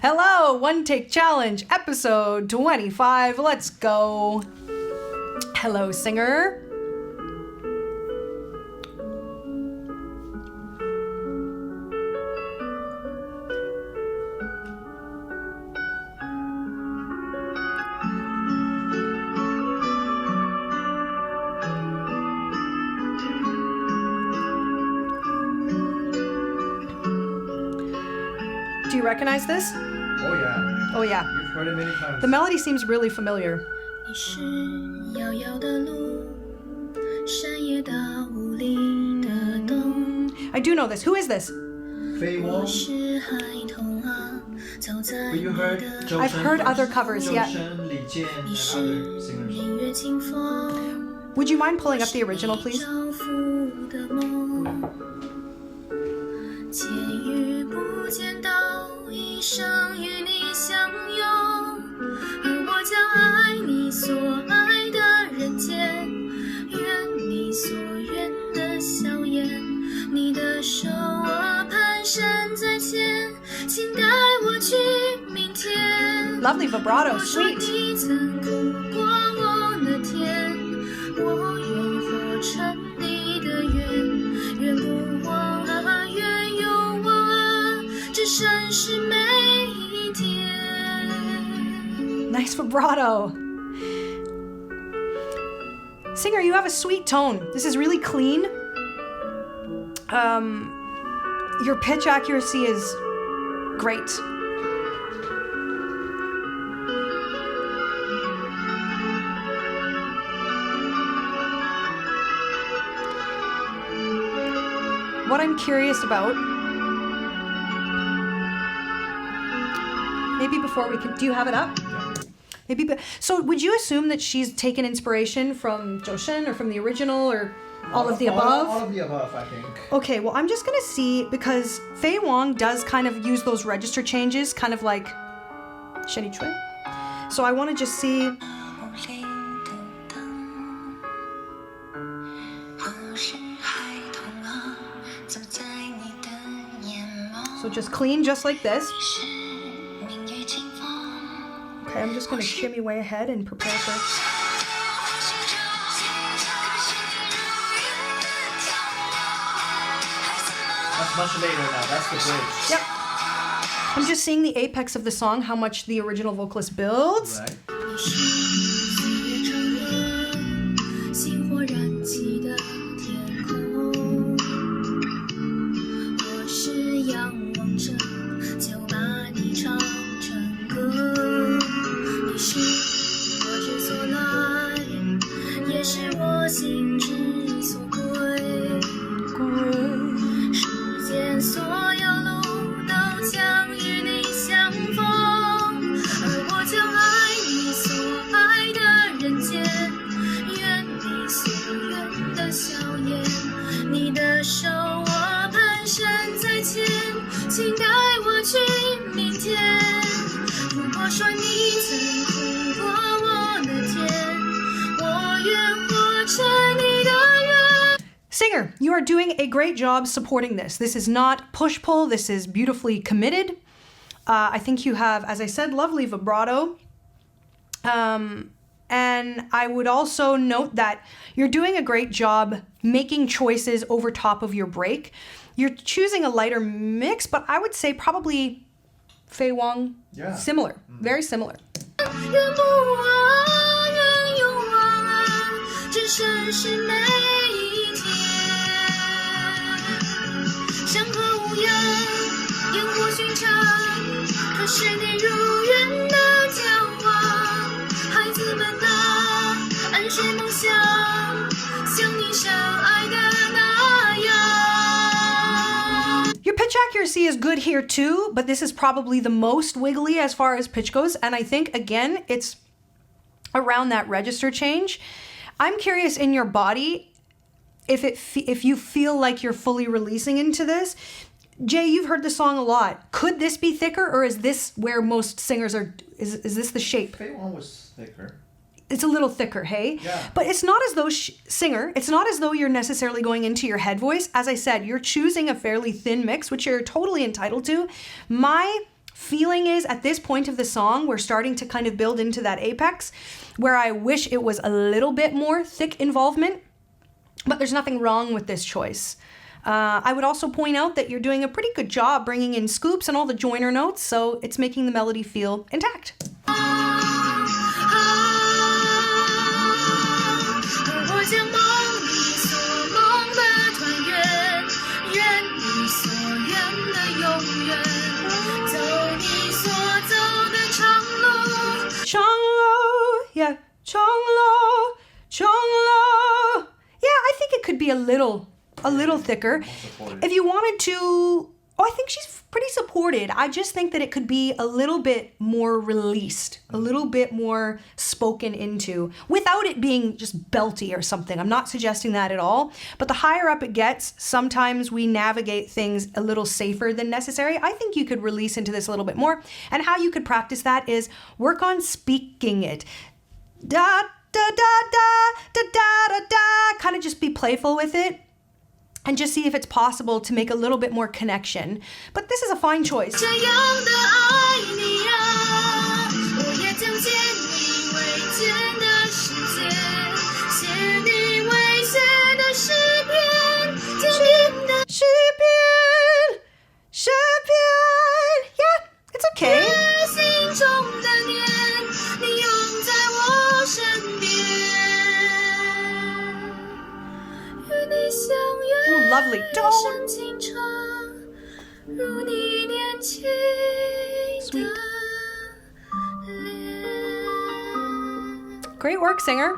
Hello, One Take Challenge, episode 25. Let's go. Hello, singer. Do you recognize this? Oh yeah. Oh yeah. You've heard it many times. The melody seems really familiar. I do know this. Who is this? Fei Wong. But you heard Zhou I've Shen heard first. other covers, yeah. Zhou Shen, Li Jian, and other singers. Would you mind pulling up the original, please? Lovely vibrato, sweet. Nice vibrato. Singer, you have a sweet tone. This is really clean. Your pitch accuracy is great. What I'm curious about, maybe before we can, do you have it up? Maybe, so would you assume that she's taken inspiration from Zhou Shen or from the original or all of the above? All of the above, I think. Okay, well, I'm just gonna see, because Fei Wong does kind of use those register changes, kind of like Shenny Chun. So I want to just see. So just clean, just like this. Okay, I'm just gonna shimmy way ahead and prepare for. That's much later now. That's the bridge. Yep. I'm just seeing the apex of the song, how much the original vocalist builds. Right. Singer, you are doing a great job supporting this. This is not push-pull. This is beautifully committed. I think you have, as I said, lovely vibrato. And I would also note that you're doing a great job making choices over top of your break. You're choosing a lighter mix, but I would say probably Fei Wong, similar, very similar. Your pitch accuracy is good here too, but this is probably the most wiggly as far as pitch goes. And I think, again, it's around that register change. I'm curious in your body if you feel like you're fully releasing into this. Jay, you've heard the song a lot. Could this be thicker, or is this where most singers are? Is this the shape? Fei Wong was thicker. It's a little thicker, hey? Yeah. But it's not as though, singer, it's not as though you're necessarily going into your head voice. As I said, you're choosing a fairly thin mix, which you're totally entitled to. My feeling is at this point of the song, we're starting to kind of build into that apex where I wish it was a little bit more thick involvement, but there's nothing wrong with this choice. I would also point out that you're doing a pretty good job bringing in scoops and all the joiner notes, so it's making the melody feel intact. Yeah, 长路. Yeah, I think it could be a little thicker. If you wanted to, I think she's pretty supported. I just think that it could be a little bit more released, a little bit more spoken into, without it being just belty or something. I'm not suggesting that at all. But the higher up it gets, sometimes we navigate things a little safer than necessary. I think you could release into this a little bit more. And how you could practice that is work on speaking it. Da, da, da, da, da, da, da, da. Kind of just be playful with it. And just see if it's possible to make a little bit more connection. But this is a fine choice. Yeah, it's okay. Ooh, lovely. Don't. Sweet. Great work, singer.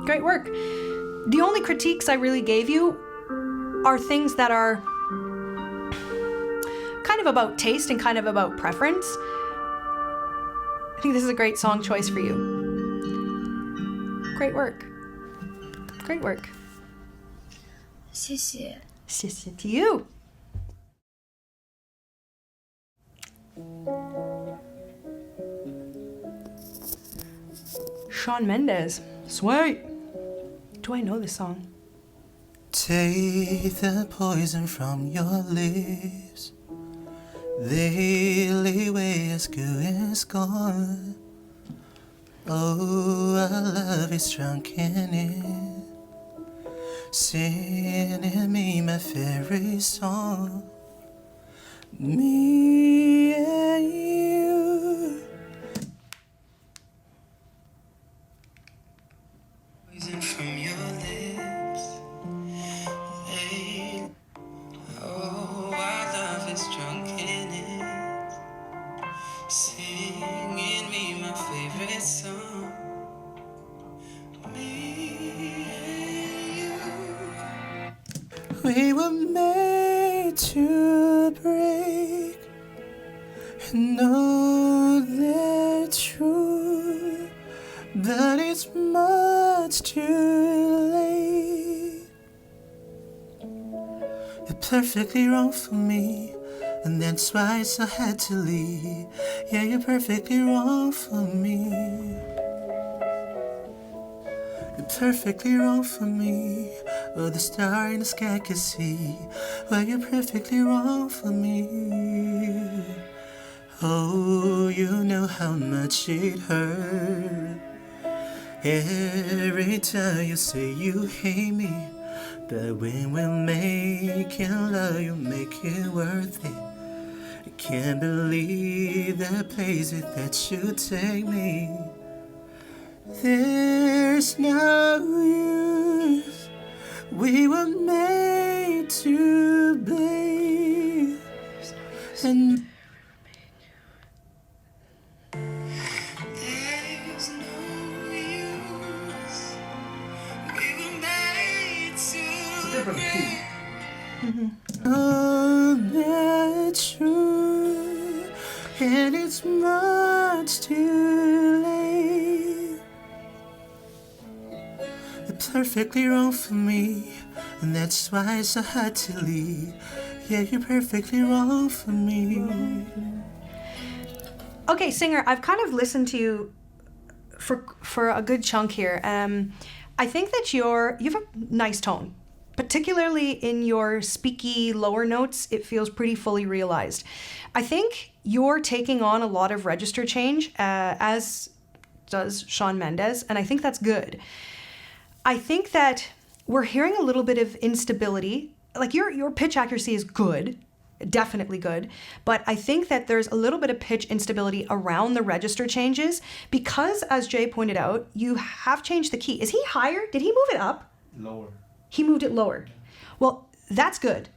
Great work. The only critiques I really gave you are things that are kind of about taste and kind of about preference. I think this is a great song choice for you. Great work. Great work. 谢谢。谢谢 to you. Shawn Mendes. Sweet. Do I know this song? Take the poison from your lips. The leeway is good is gone. Oh, our love is drunk in it. Singing me my favorite song. Me and you. Poison from your lips. Hey. Oh, our love is drunk in it. Singing me my favorite song. We were made to break and know the truth, but it's much too late. You're perfectly wrong for me, and that's why I had to leave. Yeah, you're perfectly wrong for me. You're perfectly wrong for me. Oh, the star in the sky can see. Well, you're perfectly wrong for me. Oh, you know how much it hurt. Every time you say you hate me, but when we're making love, you make it worth it. I can't believe the places that you take me. There's no use. We were made to bleed. And there's no use. We were made to bleed. Oh, that's true. And it's much too late. Perfectly wrong for me, and that's why it's so hard to leave. Yeah, you're perfectly wrong for me. Okay, singer, I've kind of listened to you for a good chunk here. I think that you have a nice tone, particularly in your speaky lower notes, it feels pretty fully realized. I think you're taking on a lot of register change, as does Shawn Mendes, and I think that's good. I think that we're hearing a little bit of instability. Like your pitch accuracy is good, definitely good, but I think that there's a little bit of pitch instability around the register changes because, as Jay pointed out, you have changed the key. Is he higher? Did he move it up? Lower. He moved it lower. Well, that's good.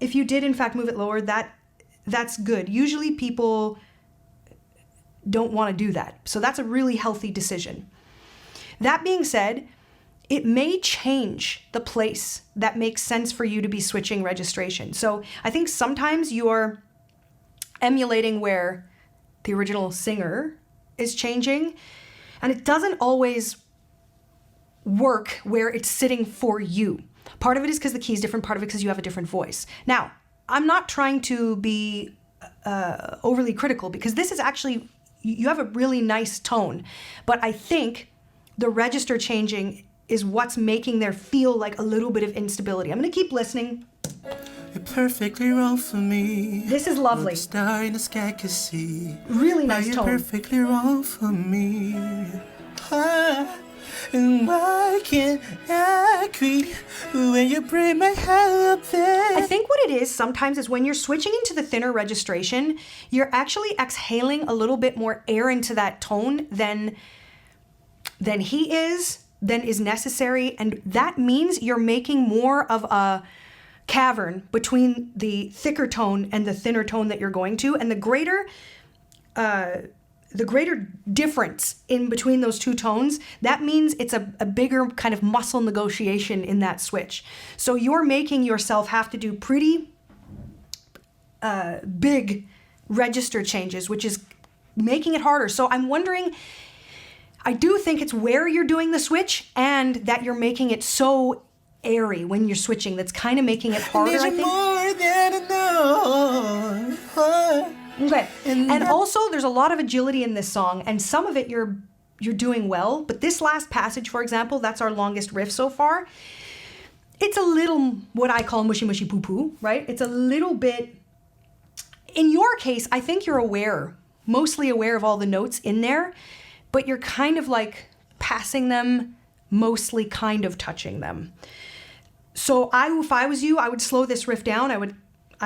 If you did in fact move it lower, that's good. Usually people don't want to do that. So that's a really healthy decision. That being said, it may change the place that makes sense for you to be switching registration. So I think sometimes you're emulating where the original singer is changing, and it doesn't always work where it's sitting for you. Part of it is because the key is different, part of it because you have a different voice. Now, I'm not trying to be overly critical because this is actually, you have a really nice tone, but I think the register changing is what's making there feel like a little bit of instability. I'm going to keep listening. You're perfectly wrong for me. This is lovely. The star in the sky can see. Really nice You're tone. perfectly wrong for me. And why can't I agree when you bring my head up there? I think what it is sometimes is when you're switching into the thinner registration, you're actually exhaling a little bit more air into that tone than is necessary, and that means you're making more of a cavern between the thicker tone and the thinner tone that you're going to, and the greater difference in between those two tones, that means it's a bigger kind of muscle negotiation in that switch. So you're making yourself have to do pretty big register changes, which is making it harder. So I'm wondering, I do think it's where you're doing the switch and that you're making it so airy when you're switching that's kind of making it harder, I think. More than enough. Okay. And also there's a lot of agility in this song, and some of it you're doing well, but this last passage, for example, that's our longest riff so far. It's a little what I call mushy mushy poo poo, right? It's a little bit, in your case, I think you're mostly aware of all the notes in there, but you're kind of like passing them, mostly kind of touching them. So if I was you, I would slow this riff down. I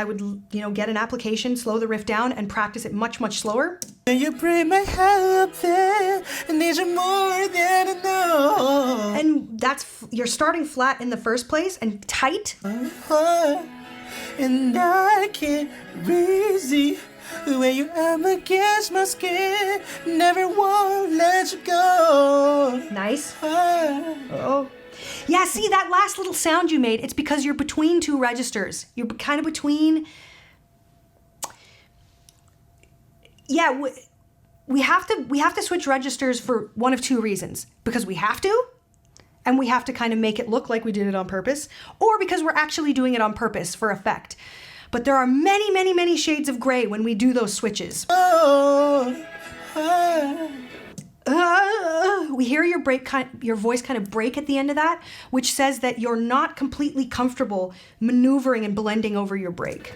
would get an application, slow the riff down, and practice it much, much slower. You bring my head up there, and there's more than enough. And you're starting flat in the first place and tight. And I can't resist the way you am against my skin. Never won't let you go. Nice. Oh. Yeah, see that last little sound you made, it's because you're between two registers. You're kind of between. Yeah, we have to switch registers for one of two reasons. Because we have to, and we have to kind of make it look like we did it on purpose, or because we're actually doing it on purpose for effect. But there are many, many, many shades of gray when we do those switches. We hear your voice kind of break at the end of that, which says that you're not completely comfortable maneuvering and blending over your break.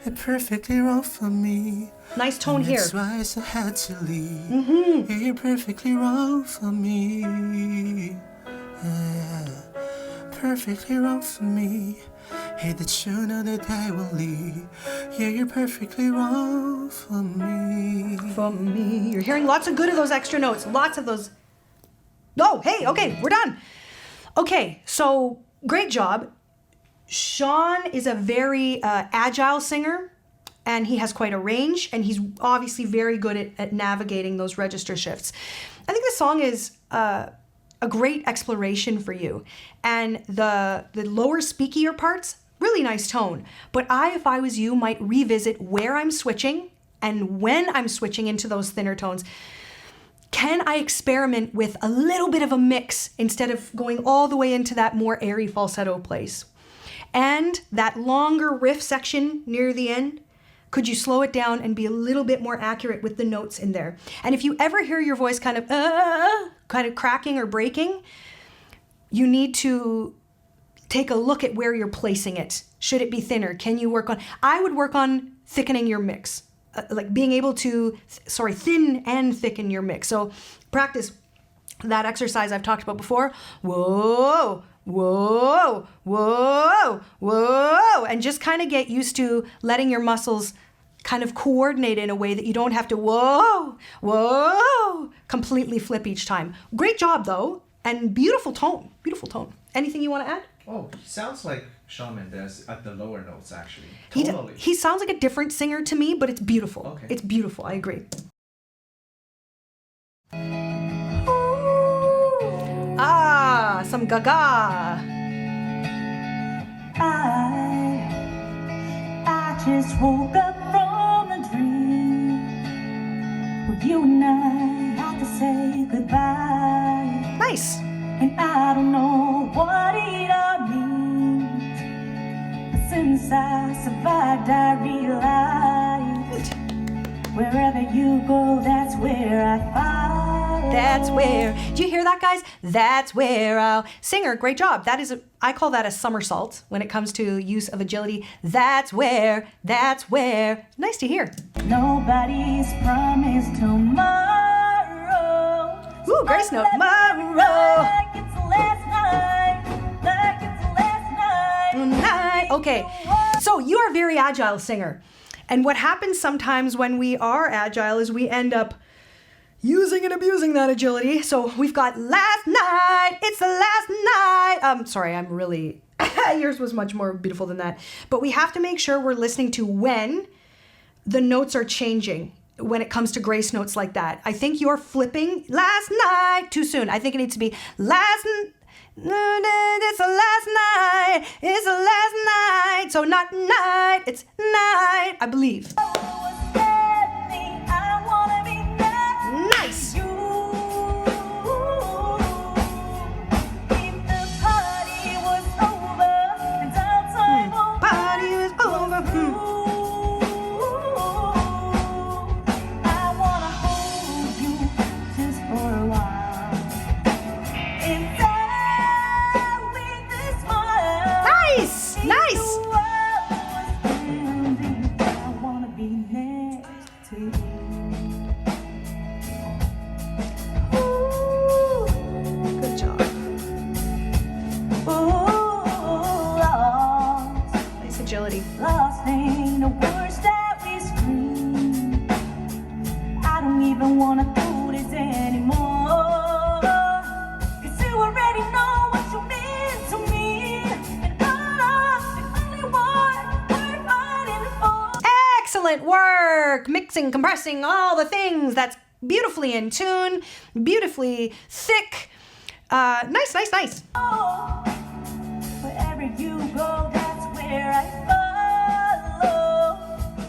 You're perfectly wrong for me. Nice tone here. That's why I had to leave. Mm-hmm. Yeah, you're perfectly wrong for me. Perfectly wrong for me. Hey, that you know that I will leave. Yeah, you're perfectly wrong for me. For me. You're hearing lots of good of those extra notes. Lots of those. Oh, hey, okay, we're done. Okay, so great job. Shawn is a very agile singer, and he has quite a range, and he's obviously very good at navigating those register shifts. I think the song is a great exploration for you. And the lower speakier parts, really nice tone. But if I was you, might revisit where I'm switching and when I'm switching into those thinner tones. Can I experiment with a little bit of a mix instead of going all the way into that more airy falsetto place? And that longer riff section near the end, could you slow it down and be a little bit more accurate with the notes in there? And if you ever hear your voice kind of cracking or breaking, you need to take a look at where you're placing it. Should it be thinner? Can you work on, I would work on thickening your mix, like being able to, thin and thicken your mix. So practice that exercise I've talked about before. Whoa, whoa, whoa, whoa. And just kind of get used to letting your muscles kind of coordinate in a way that you don't have to, whoa, whoa, completely flip each time. Great job though, and beautiful tone, beautiful tone. Anything you want to add? Oh, he sounds like Shawn Mendes at the lower notes, actually. He Totally. he sounds like a different singer to me, but it's beautiful. Okay. It's beautiful, I agree. Ah, some gaga. I just woke up from a dream where you and I had to say goodbye. Nice. And I don't know what it all means, but since I survived, I realized wherever you go, that's where I follow. That's where. Do you hear that, guys? That's where I'll. Singer, great job. That is, I call that a somersault when it comes to use of agility. That's where. That's where. Nice to hear. Nobody's promised tomorrow. Ooh, grace note. Tomorrow. Like it's the last night. Like it's the last night. Okay, so you are a very agile singer. And what happens sometimes when we are agile is we end up using and abusing that agility. So we've got last night, it's the last night. Sorry, I'm really, yours was much more beautiful than that. But we have to make sure we're listening to when the notes are changing when it comes to grace notes like that. I think you're flipping last night too soon. I think it needs to be last night. It's the last night. It's the last night. So not night, it's night, I believe. Nice. Party is over. Nice. Good job. Nice agility. Lost ain't the worst that we scream. I don't even wanna do this anymore. 'Cause you already know what you mean to me. And I'm the only one worth fighting for. Excellent work. Mixing, compressing, all the things. That's beautifully in tune, beautifully thick. Nice, nice, nice. Wherever you go, that's where I follow.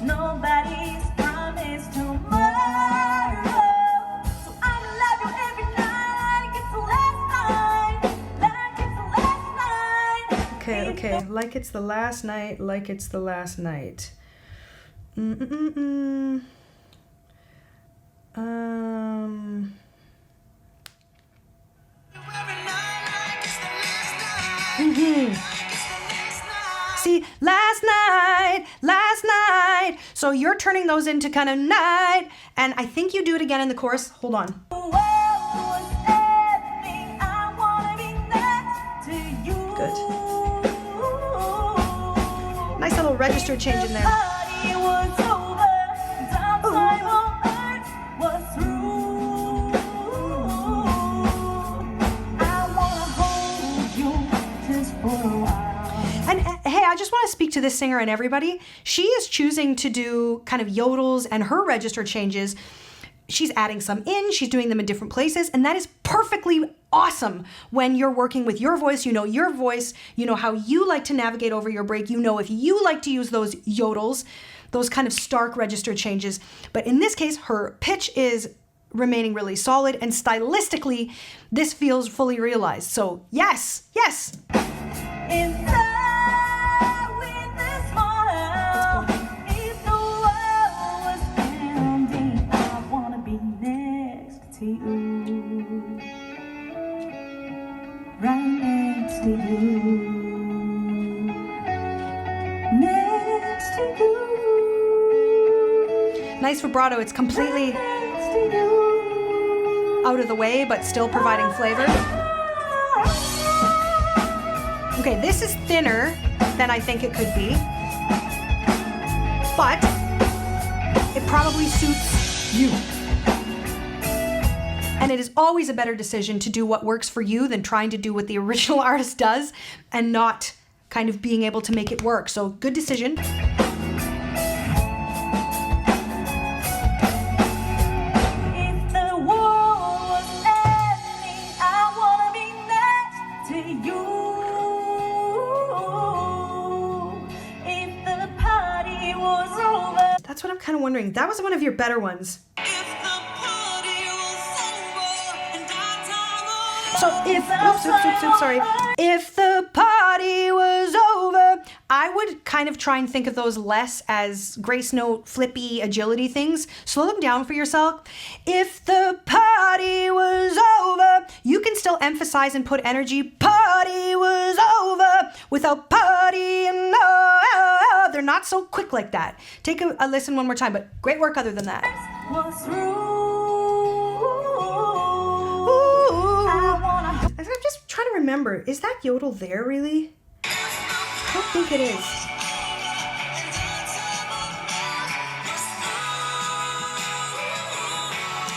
Nobody's promised tomorrow. So I'ma love you every night like it's the last night. Like it's the last night. Okay. Like it's the last night, like it's the last night. See, last night. So you're turning those into kind of night, and I think you do it again in the chorus. Hold on. Good. Nice little register change in there. And hey, I just want to speak to this singer and everybody. She is choosing to do kind of yodels and her register changes. She's adding some in, she's doing them in different places, and that is perfectly awesome when you're working with your voice. You know your voice, you know how you like to navigate over your break, you know if you like to use those yodels, those kind of stark register changes. But in this case, her pitch is remaining really solid, and stylistically, this feels fully realized. So yes. Right next to you. Nice vibrato. It's completely out of the way, but still providing flavor. Okay, this is thinner than I think it could be, but it probably suits you. And it is always a better decision to do what works for you than trying to do what the original artist does and not kind of being able to make it work. So good decision. If the world was ending, I wanna be next to you. If the party was over. That's what I'm kind of wondering. That was one of your better ones. So if, sorry. If the party was over, I would kind of try and think of those less as grace note, flippy, agility things. Slow them down for yourself. If the party was over, you can still emphasize and put energy. Party was over without party and no, they're not so quick like that. Take a listen one more time, but great work other than that. Was through. I'm just trying to remember, is that yodel there really? I don't think it is.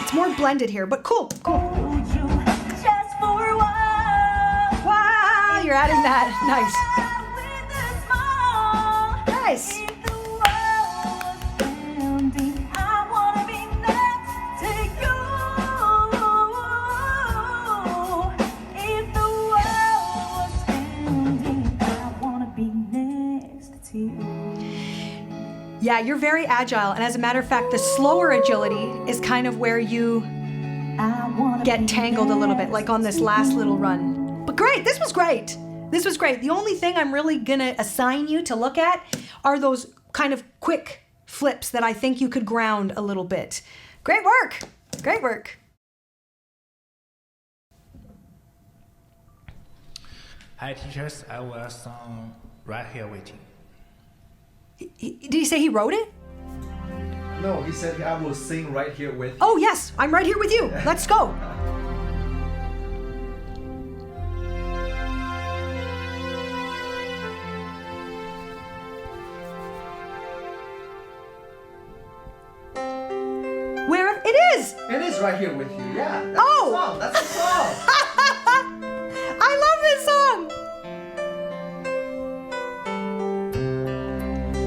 It's more blended here, but cool. Just for a while. Wow, you're adding that. Nice. Nice. If the world was ending, I wanna be next to you. If the world was ending, I wanna be next to you. Yeah, you're very agile, and as a matter of fact, the slower agility is kind of where you I wanna get be tangled a little bit, like on this next to last you. little run. But great, this was great. This was great. The only thing I'm really gonna assign you to look at are those kind of quick flips that I think you could ground a little bit. Great work. Great work. Hi teachers, I will song Right Here Waiting. Did he say he wrote it? No, he said I will sing right here with you. Oh yes, I'm right here with you. Let's go. Where it is? It is right here with you. Yeah. That's Oh! the song. That's the song. I love this song.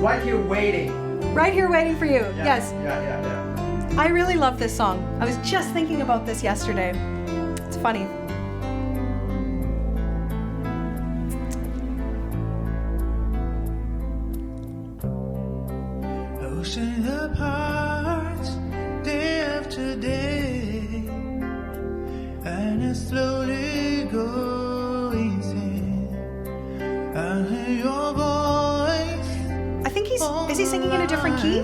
Right here waiting. Right here waiting for you. Yeah. Yes. Yeah. I really love this song. I was just thinking about this yesterday. It's funny. Ocean apart, day after day, and it's slowly going thin. I hear your voice. I think is he singing in a different key?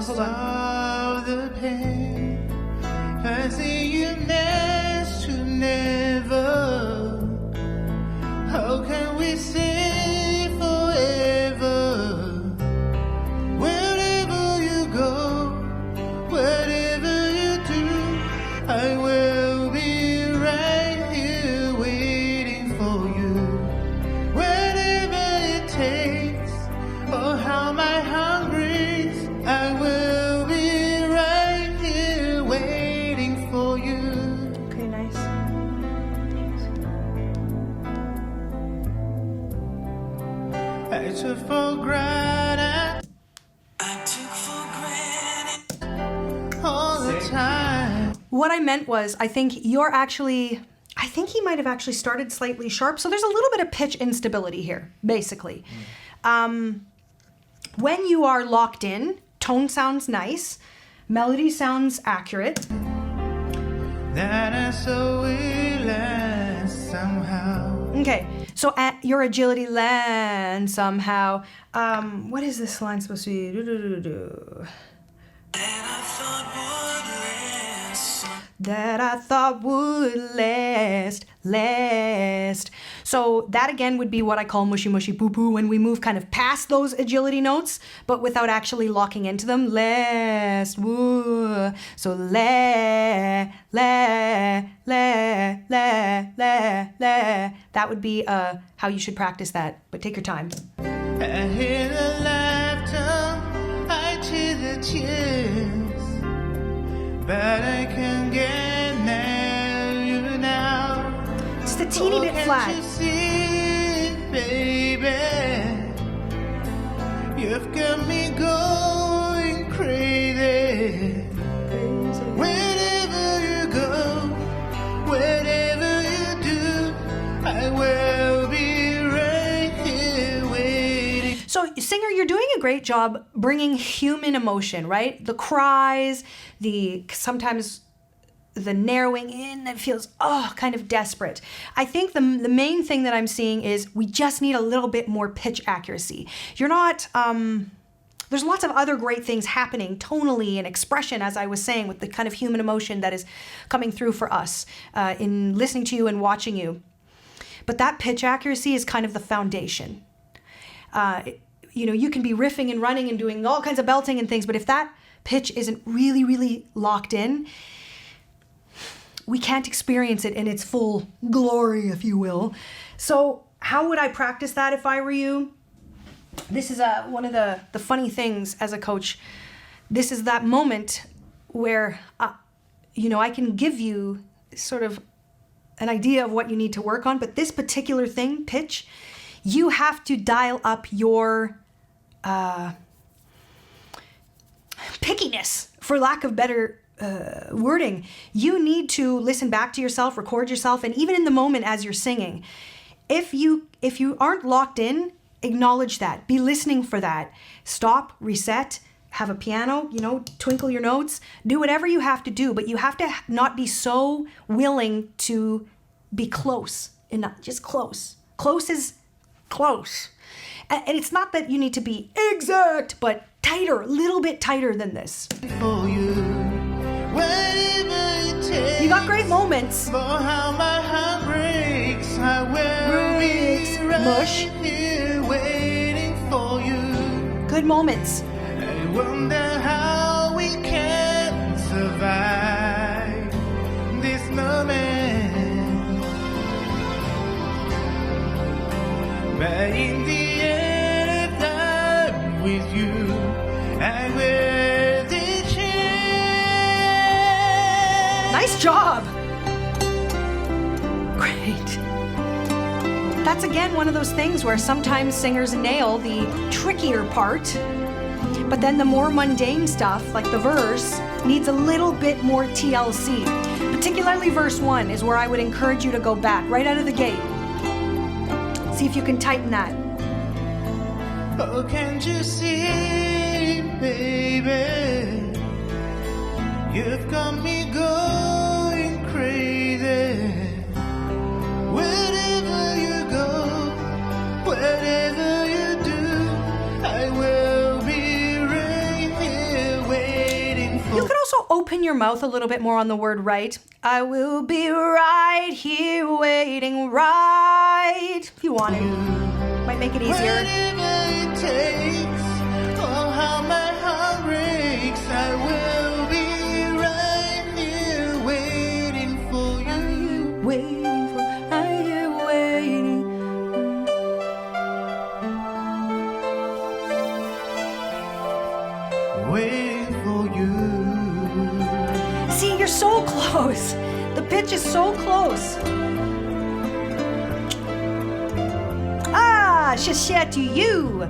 Hold on. Of the pain, I see you next to never. How can we stay forever? Wherever you go, whatever you do, I will be right here waiting for you. Whatever it takes, or how my hungry, I will be right here waiting for you. Okay, nice. I took for granted all the time. What I meant was, I think he might have actually started slightly sharp, so there's a little bit of pitch instability here, basically. When you are locked in, tone sounds nice, melody sounds accurate. That I so will last somehow. Okay, so at your agility land somehow. What is this line supposed to be? That I thought would last. So that again would be what I call mushy mushy poo poo, when we move kind of past those agility notes, but without actually locking into them. Less, woo. So la, la, la, la, la, la. That would be how you should practice that, but take your time. I hear the laughter, I hear the tears, but I can't get near you now. Just a teeny bit flat. Can't you see, baby? You've got me going crazy. Wherever you go, whatever you do, I will be right here waiting. So, singer, you're doing a great job bringing human emotion, right? The cries, sometimes the narrowing in that feels, kind of desperate. I think the main thing that I'm seeing is we just need a little bit more pitch accuracy. You're not, there's lots of other great things happening tonally and expression, as I was saying, with the kind of human emotion that is coming through for us in listening to you and watching you. But that pitch accuracy is kind of the foundation. You can be riffing and running and doing all kinds of belting and things, but if that pitch isn't really, really locked in, we can't experience it in its full glory, if you will. So how would I practice that if I were you? This is one of the funny things as a coach. This is that moment where, I can give you sort of an idea of what you need to work on, but this particular thing, pitch, you have to dial up your pickiness, for lack of better wording. You need to listen back to yourself, record yourself, and even in the moment as you're singing, if you aren't locked in, acknowledge that. Be listening for that. Stop, reset, have a piano, twinkle your notes, do whatever you have to do, but you have to not be so willing to be close, and not just close. Close is close. And it's not that you need to be exact, but tighter, a little bit tighter than this. For you, whatever it takes. You got great moments. For how my heart breaks, I will Breaks. be right Mush. here waiting for you. Good moments. I wonder how we can survive this moment. But in the end, if I'm with you, I will the chance. Nice job. Great. That's again one of those things where sometimes singers nail the trickier part, but then the more mundane stuff, like the verse, needs a little bit more TLC. Particularly verse 1 is where I would encourage you to go back right out of the gate. See if you can tighten that. Oh, can't you see, baby? You've got me going crazy. Wherever you go, whatever you do, I will be right here waiting for You could also open your mouth a little bit more on the word right. I will be right here waiting, right, if you want to. Might make it easier. whatever it takes. Oh, how my heart breaks. I will be right here waiting for you. Waiting for, right here waiting. Waiting for you. See, you're so close. The pitch is so close. Ah, 谢谢 to you.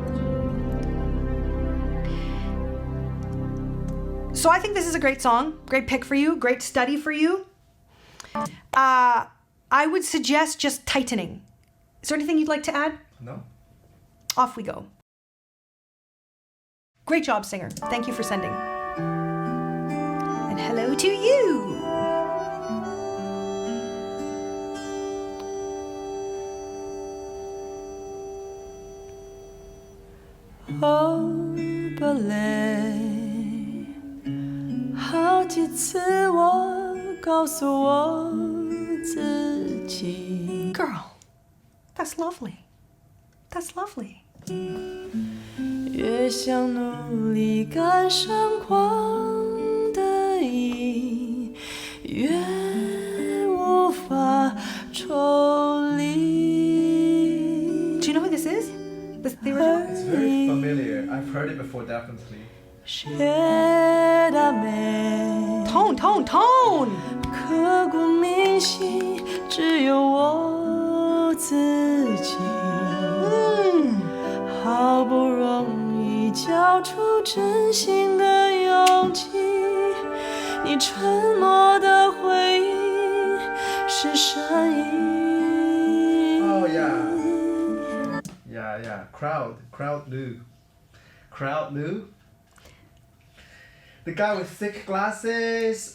So I think this is a great song, great pick for you, great study for you. I would suggest just tightening. Is there anything you'd like to add? No? Off we go. Great job, singer. Thank you for sending. And hello to you.哦，本来好几次我告诉我自己。 Girl, That's lovely. That's lovely. 越想努力赶上光的影，越无法抽离。 Do you know who this is? The original? It's very familiar. I've heard it before, definitely. 雪大美， Tone. 刻骨铭心，只有我自己。好不容易交出真心的勇气，你沉默的回应是善意。 Oh yeah. Yeah. Crowd Lou. The guy with thick glasses,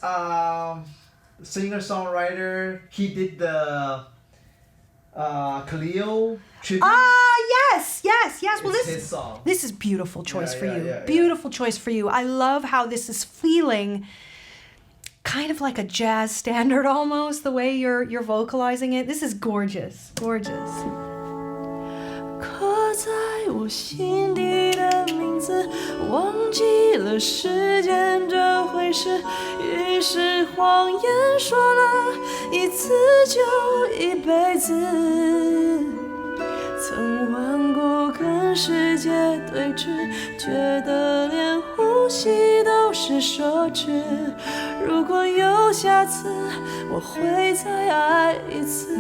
singer-songwriter. He did the Khalil tribute. Yes. Well, It's his song. this is beautiful choice for you. Yeah. Beautiful choice for you. I love how this is feeling kind of like a jazz standard almost, the way you're vocalizing it. This is gorgeous. 刻在我心底的名字，忘记了时间这回事，于是谎言说了一次就一辈子。曾顽固跟世界对峙，觉得连呼吸都是奢侈。如果有下次，我会再爱一次。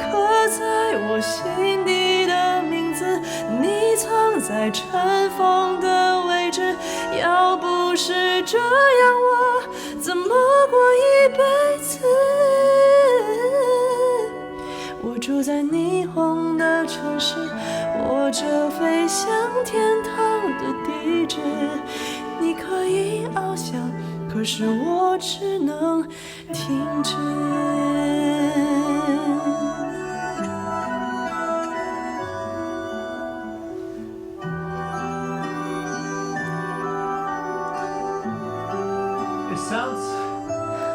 刻在我心底的名字，你藏在尘封的位置。要不是这样，我怎么过一辈子？我住在霓虹的城市，握着飞向天堂的地址。你可以翱翔，可是我只能停止。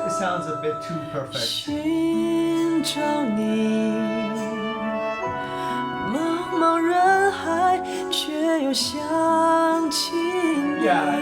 It sounds a bit too perfect. 寻找你，茫茫人海，却又想起你。Yeah.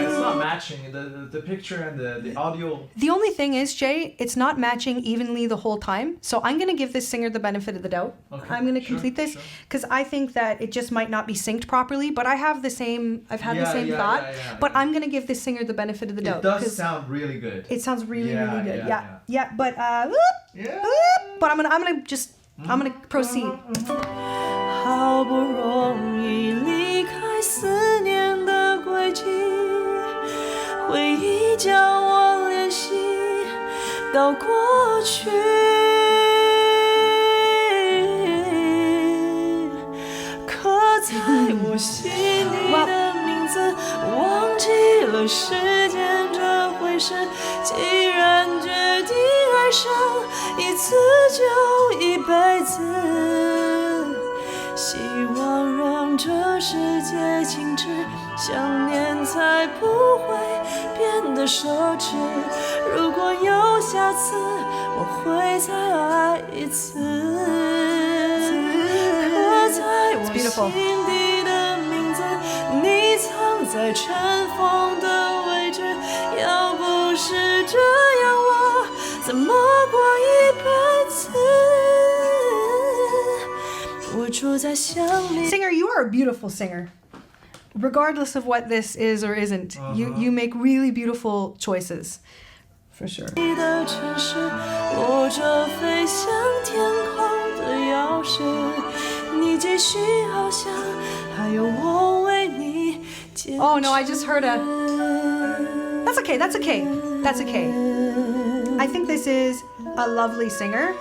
It's not matching the picture and the audio. The only thing is, Jay, it's not matching evenly the whole time. So I'm going to give this singer the benefit of the doubt. Okay, I'm going to sure, complete this sure. because I think that it just might not be synced properly. But I've had the same thought. But I'm going to give this singer the benefit of the doubt. It does 'cause sound really good. It sounds really good. Yeah. Yeah. But Yeah. but I'm gonna proceed. 好不容易离开思念的轨迹，回忆将我联系到过去。刻在我心底的名字，忘记了时间这回事。既然决定爱上一次就一辈子。希望让这世界静止，想念才不会变得奢侈。如果有下次，我会再爱一次。刻在我心底的名字，你藏在尘封的位置。要不是这样，我怎么过一辈子？ Singer, you are a beautiful singer. Regardless of what this is or isn't, you make really beautiful choices. For sure. 你的城市，握着飞向天空的钥匙，你继续翱翔，还有我为你坚持。 Oh no, I just heard a. That's okay. I think this is a lovely singer,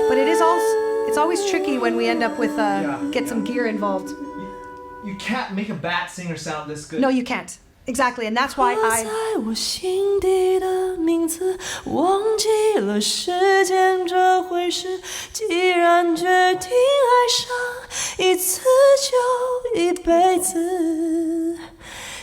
but it is also. It's always tricky when we end up with get some gear involved. You can't make a bad singer sound this good. No, you can't. Exactly, and that's why 刻在我心底的名字，忘记了时间这回事。既然决定爱上一次就一辈子，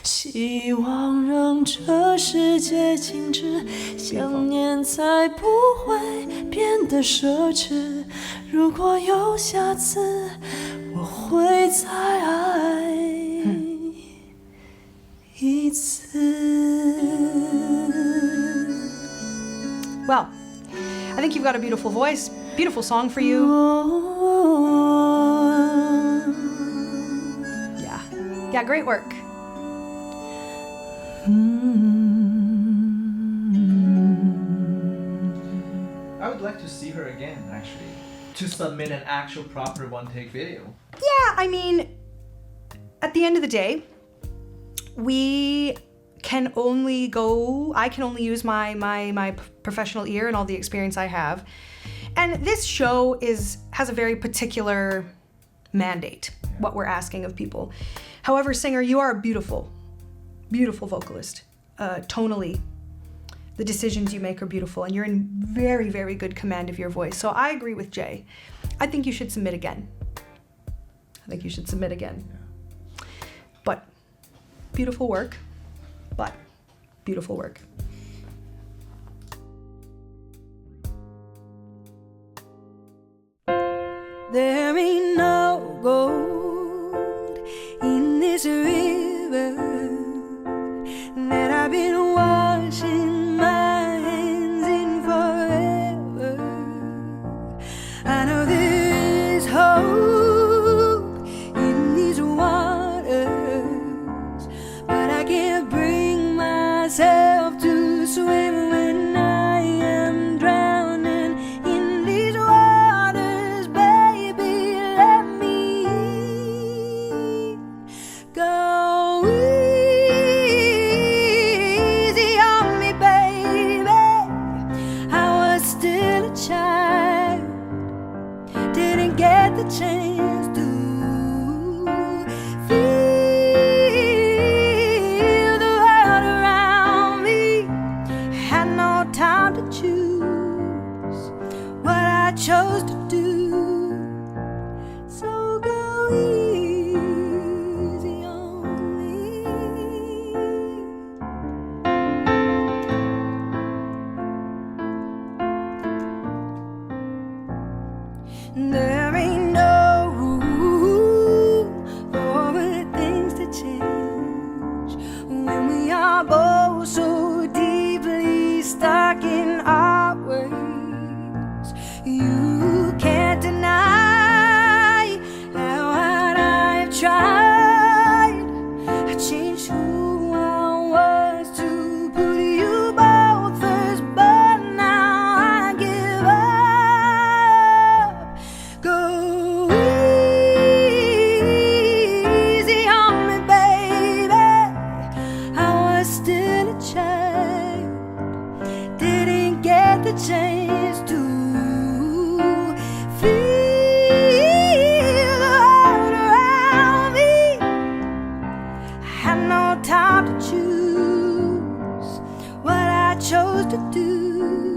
希希望让这世界静止，想念才不会变得奢侈。如果有下次，我会再爱一次。Well, I think you've got a beautiful voice, beautiful song for you. Yeah, great work. I would like to see her again, actually, to submit an actual proper one-take video. Yeah, I mean, at the end of the day, I can only use my professional ear and all the experience I have. And this show has a very particular mandate, what we're asking of people. However, singer, you are a beautiful, beautiful vocalist. Tonally, the decisions you make are beautiful, and you're in very, very good command of your voice. So I agree with Jay. I think you should submit again. But beautiful work. There ain't no gold in this river that I've been washing my hands in forever. I know there is hope in these waters, but I can't bring myself to swim when I am drowning in these waters. Baby, let me go easy on me, baby. I was still a child, didn't get the chance to feel the world around me. Had no time to choose what I chose to do. So go easy on me. There ain't no room for things to change when we are both so deeply stuck in our ways. You can't deny that what I've tried, I changed who I was to put you both first, but now I give up. Go easy on me, baby. I was still a child, didn't get the chance to feel the world around me. I had no time to choose what I chose to do.